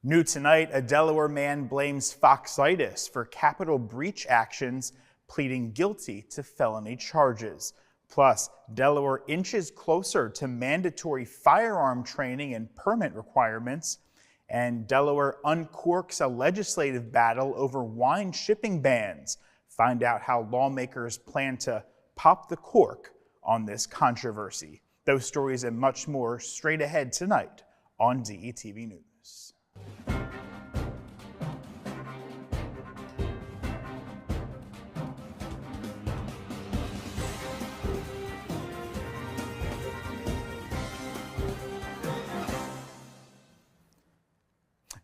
New tonight, a Delaware man blames Foxitis for Capitol breach actions, pleading guilty to felony charges. Plus, Delaware inches closer to mandatory firearm training and permit requirements. And Delaware uncorks a legislative battle over wine shipping bans. Find out how lawmakers plan to pop the cork on this controversy. Those stories and much more straight ahead tonight on DETV News.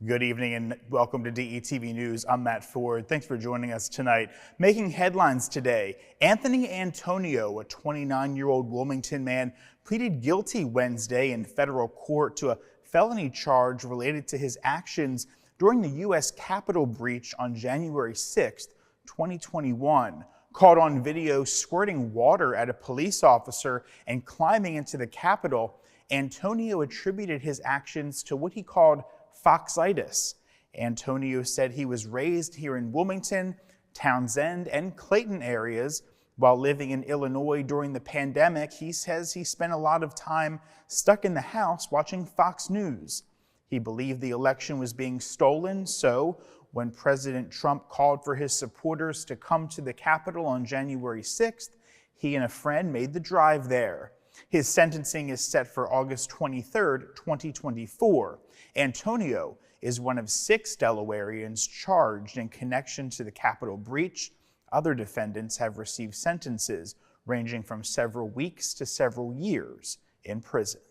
Good evening and welcome to DETV News. I'm Matt Ford. Thanks for joining us tonight. Making headlines today, Anthony Antonio, a 29-year-old Wilmington man, pleaded guilty Wednesday in federal court to a felony charge related to his actions during the U.S. Capitol breach on January 6, 2021. Caught on video squirting water at a police officer and climbing into the Capitol, Antonio attributed his actions to what he called Foxitis. Antonio said he was raised here in Wilmington, Townsend, and Clayton areas. While living in Illinois during the pandemic, he says he spent a lot of time stuck in the house watching Fox News. He believed the election was being stolen, so when President Trump called for his supporters to come to the Capitol on January 6th, he and a friend made the drive there. His sentencing is set for August 23, 2024. Antonio is one of 6 Delawareans charged in connection to the Capitol breach. Other defendants have received sentences ranging from several weeks to several years in prison.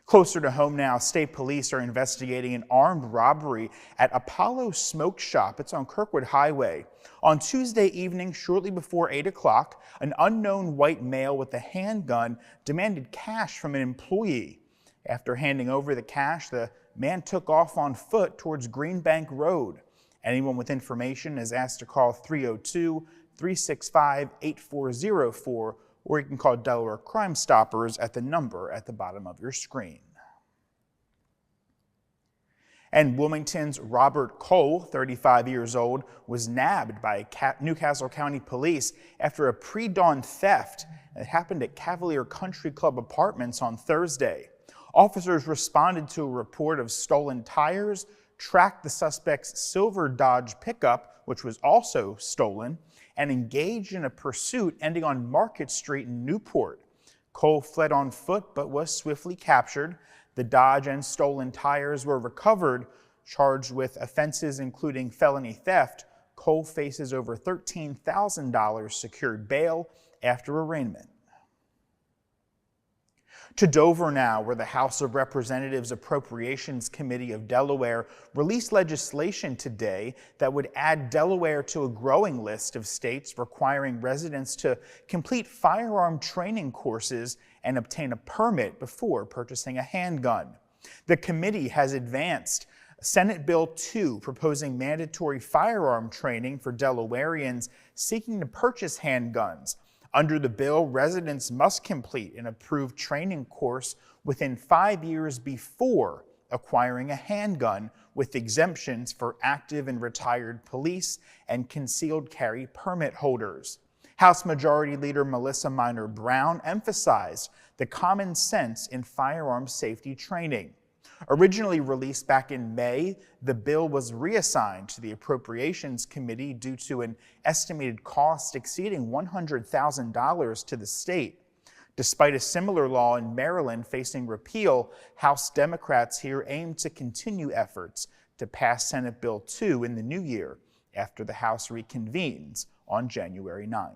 Closer to home now, state police are investigating an armed robbery at Apollo Smoke Shop. It's on Kirkwood Highway. On Tuesday evening, shortly before 8 o'clock, an unknown white male with a handgun demanded cash from an employee. After handing over the cash, the man took off on foot towards Greenbank Road. Anyone with information is asked to call 302-365-8404, or you can call Delaware Crime Stoppers at the number at the bottom of your screen. And Wilmington's Robert Cole, 35 years old, was nabbed by Newcastle County Police after a pre-dawn theft that happened at Cavalier Country Club Apartments on Thursday. Officers responded to a report of stolen tires, tracked the suspect's silver Dodge pickup, which was also stolen, and engaged in a pursuit ending on Market Street in Newport. Cole fled on foot but was swiftly captured. The Dodge and stolen tires were recovered. Charged with offenses including felony theft, Cole faces over $13,000 secured bail after arraignment. To Dover now, where the House of Representatives Appropriations Committee of Delaware released legislation today that would add Delaware to a growing list of states requiring residents to complete firearm training courses and obtain a permit before purchasing a handgun. The committee has advanced Senate Bill 2 proposing mandatory firearm training for Delawareans seeking to purchase handguns. Under the bill, residents must complete an approved training course within 5 years before acquiring a handgun, with exemptions for active and retired police and concealed carry permit holders. House Majority Leader Melissa Minor Brown emphasized the common sense in firearm safety training. Originally released back in May, the bill was reassigned to the Appropriations Committee due to an estimated cost exceeding $100,000 to the state. Despite a similar law in Maryland facing repeal, House Democrats here aim to continue efforts to pass Senate Bill 2 in the new year after the House reconvenes on January 9th.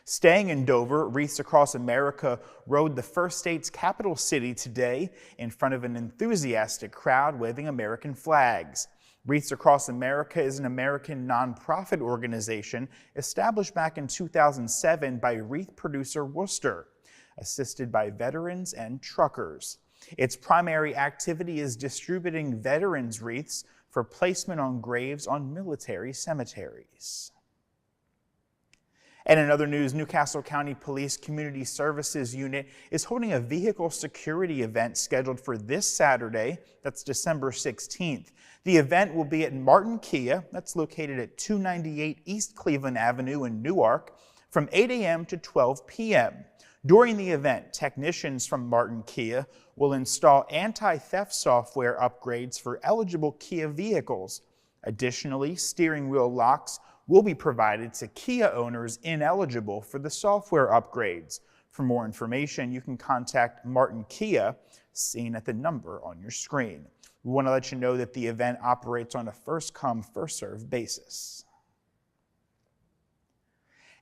Staying in Dover, Wreaths Across America rode the first state's capital city today in front of an enthusiastic crowd waving American flags. Wreaths Across America is an American nonprofit organization established back in 2007 by wreath producer Worcester, assisted by veterans and truckers. Its primary activity is distributing veterans' wreaths for placement on graves on military cemeteries. And in other news, Newcastle County Police Community Services Unit is holding a vehicle security event scheduled for this Saturday. That's December 16th. The event will be at Martin Kia. That's located at 298 East Cleveland Avenue in Newark from 8 a.m. to 12 p.m. During the event, technicians from Martin Kia will install anti-theft software upgrades for eligible Kia vehicles. Additionally, steering wheel locks will be provided to Kia owners ineligible for the software upgrades. For more information, you can contact Martin Kia, seen at the number on your screen. We want to let you know that the event operates on a first-come, first-served basis.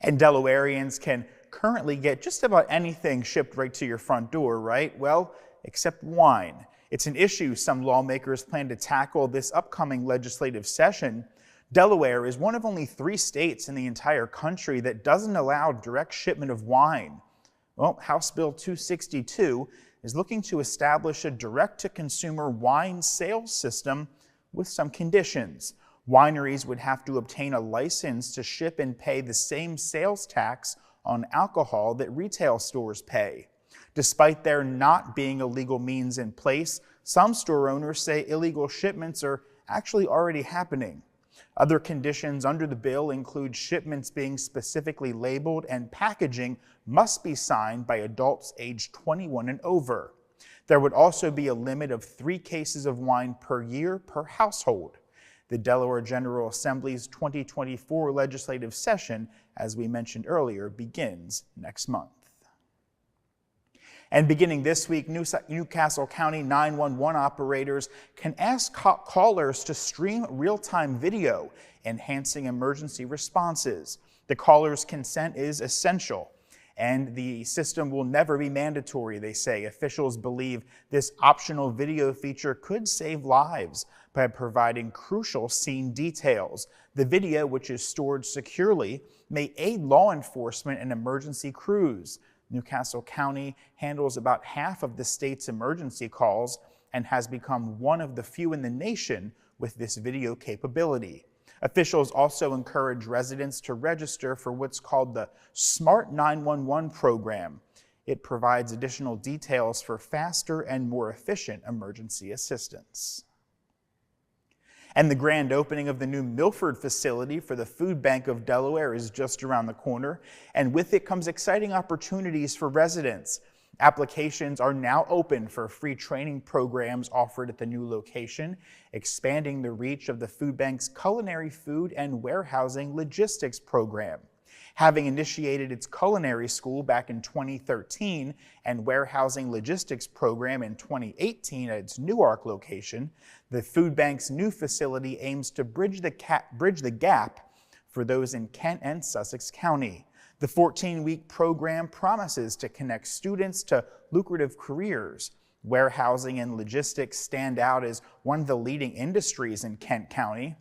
And Delawareans can currently get just about anything shipped right to your front door, right? Well, except wine. It's an issue some lawmakers plan to tackle this upcoming legislative session. Delaware is one of only 3 states in the entire country that doesn't allow direct shipment of wine. Well, House Bill 262 is looking to establish a direct-to-consumer wine sales system with some conditions. Wineries would have to obtain a license to ship and pay the same sales tax on alcohol that retail stores pay. Despite there not being a legal means in place, some store owners say illegal shipments are actually already happening. Other conditions under the bill include shipments being specifically labeled and packaging must be signed by adults aged 21 and over. There would also be a limit of 3 cases of wine per year per household. The Delaware General Assembly's 2024 legislative session, as we mentioned earlier, begins next month. And beginning this week, Newcastle County 911 operators can ask callers to stream real-time video, enhancing emergency responses. The caller's consent is essential, and the system will never be mandatory, they say. Officials believe this optional video feature could save lives by providing crucial scene details. The video, which is stored securely, may aid law enforcement and emergency crews. Newcastle County handles about half of the state's emergency calls and has become one of the few in the nation with this video capability. Officials also encourage residents to register for what's called the Smart 911 program. It provides additional details for faster and more efficient emergency assistance. And the grand opening of the new Milford facility for the Food Bank of Delaware is just around the corner, and with it comes exciting opportunities for residents. Applications are now open for free training programs offered at the new location, expanding the reach of the Food Bank's culinary food and warehousing logistics program. Having initiated its culinary school back in 2013 and warehousing logistics program in 2018 at its Newark location, the Food Bank's new facility aims to bridge the gap for those in Kent and Sussex County. The 14-week program promises to connect students to lucrative careers. Warehousing and logistics stand out as one of the leading industries in Kent County.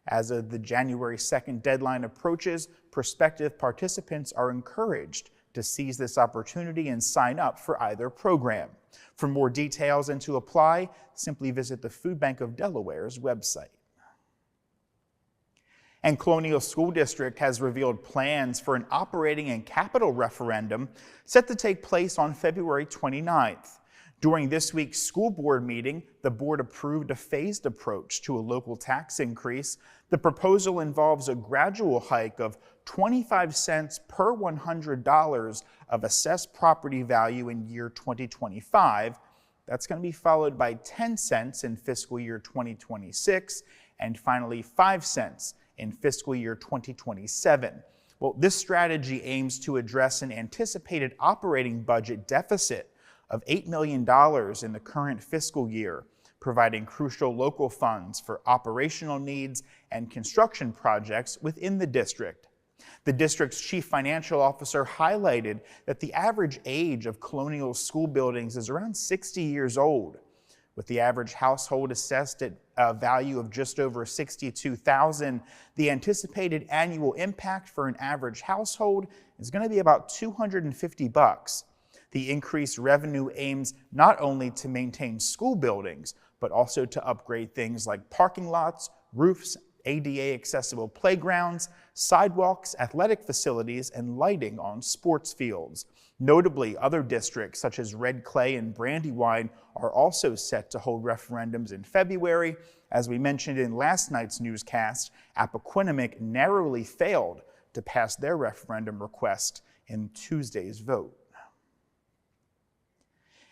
As of the January 2nd deadline approaches, prospective participants are encouraged to seize this opportunity and sign up for either program. For more details and to apply, simply visit the Food Bank of Delaware's website. And Colonial School District has revealed plans for an operating and capital referendum set to take place on February 29th. During this week's school board meeting, the board approved a phased approach to a local tax increase. The proposal involves a gradual hike of 25 cents per $100 of assessed property value in year 2025. That's going to be followed by 10 cents in fiscal year 2026, and finally 5 cents in fiscal year 2027. Well, this strategy aims to address an anticipated operating budget deficit of $8 million in the current fiscal year, providing crucial local funds for operational needs and construction projects within the district. The district's chief financial officer highlighted that the average age of Colonial school buildings is around 60 years old. With the average household assessed at a value of just over $62,000, the anticipated annual impact for an average household is going to be about $250. The increased revenue aims not only to maintain school buildings, but also to upgrade things like parking lots, roofs, ADA accessible playgrounds, sidewalks, athletic facilities, and lighting on sports fields. Notably, other districts such as Red Clay and Brandywine are also set to hold referendums in February. As we mentioned in last night's newscast, Appoquinimink narrowly failed to pass their referendum request in Tuesday's vote.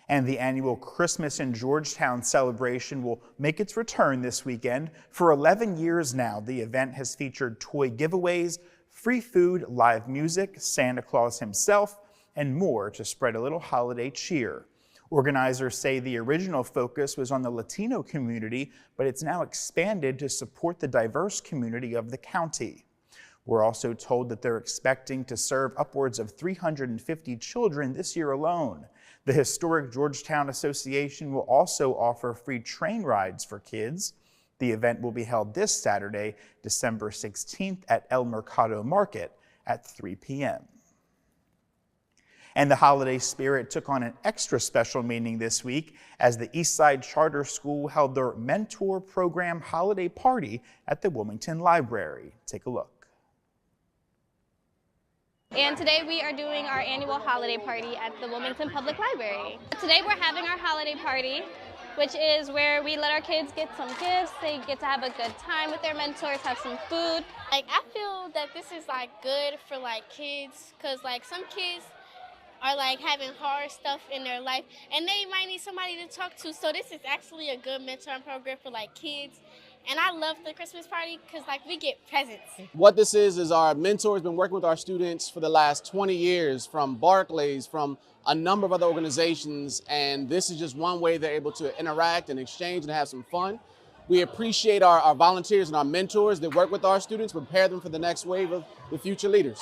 And the annual Christmas in Georgetown celebration will make its return this weekend. For 11 years now, the event has featured toy giveaways, free food, live music, Santa Claus himself, and more to spread a little holiday cheer. Organizers say the original focus was on the Latino community, but it's now expanded to support the diverse community of the county. We're also told that they're expecting to serve upwards of 350 children this year alone. The Historic Georgetown Association will also offer free train rides for kids. The event will be held this Saturday, December 16th at El Mercado Market at 3 p.m. And the holiday spirit took on an extra special meaning this week as the Eastside Charter School held their Mentor Program holiday party at the Wilmington Library. Take a look. And today we are doing our annual holiday party at the Wilmington Public Library. Today we're having our holiday party, which is where we let our kids get some gifts, they get to have a good time with their mentors, have some food. I feel that this is good for kids, because some kids are having hard stuff in their life and they might need somebody to talk to. So this is actually a good mentoring program for kids. And I love the Christmas party because we get presents. What this is our mentor has been working with our students for the last 20 years from Barclays, from a number of other organizations, and this is just one way they're able to interact and exchange and have some fun. We appreciate our volunteers and our mentors that work with our students, prepare them for the next wave of the future leaders.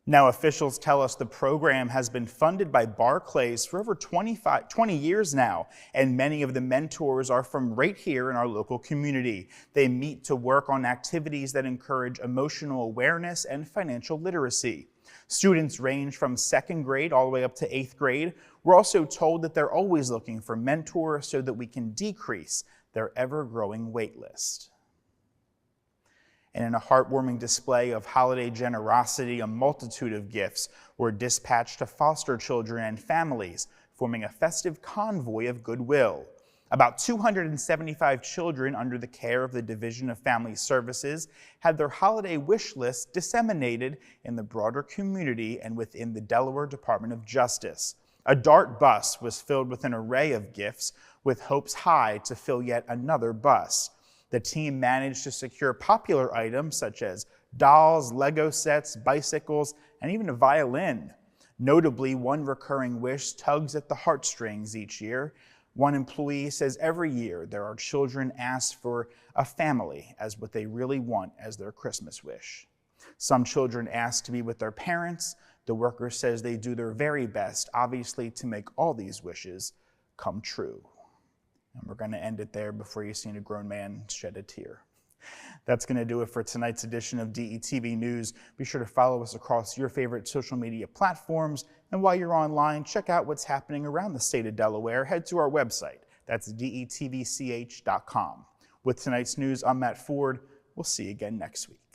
Now, officials tell us the program has been funded by Barclays for over 20 years now, and many of the mentors are from right here in our local community. They meet to work on activities that encourage emotional awareness and financial literacy. Students range from 2nd grade all the way up to 8th grade. We're also told that they're always looking for mentors so that we can decrease their ever-growing wait list. And in a heartwarming display of holiday generosity, a multitude of gifts were dispatched to foster children and families, forming a festive convoy of goodwill. About 275 children under the care of the Division of Family Services had their holiday wish list disseminated in the broader community and within the Delaware Department of Justice. A DART bus was filled with an array of gifts, with hopes high to fill yet another bus. The team managed to secure popular items such as dolls, Lego sets, bicycles, and even a violin. Notably, one recurring wish tugs at the heartstrings each year. One employee says every year there are children asked for a family as what they really want as their Christmas wish. Some children ask to be with their parents. The worker says they do their very best, obviously, to make all these wishes come true. And we're going to end it there before you've seen a grown man shed a tear. That's going to do it for tonight's edition of DETV News. Be sure to follow us across your favorite social media platforms. And while you're online, check out what's happening around the state of Delaware. Head to our website. That's detvch.com. With tonight's news, I'm Matt Ford. We'll see you again next week.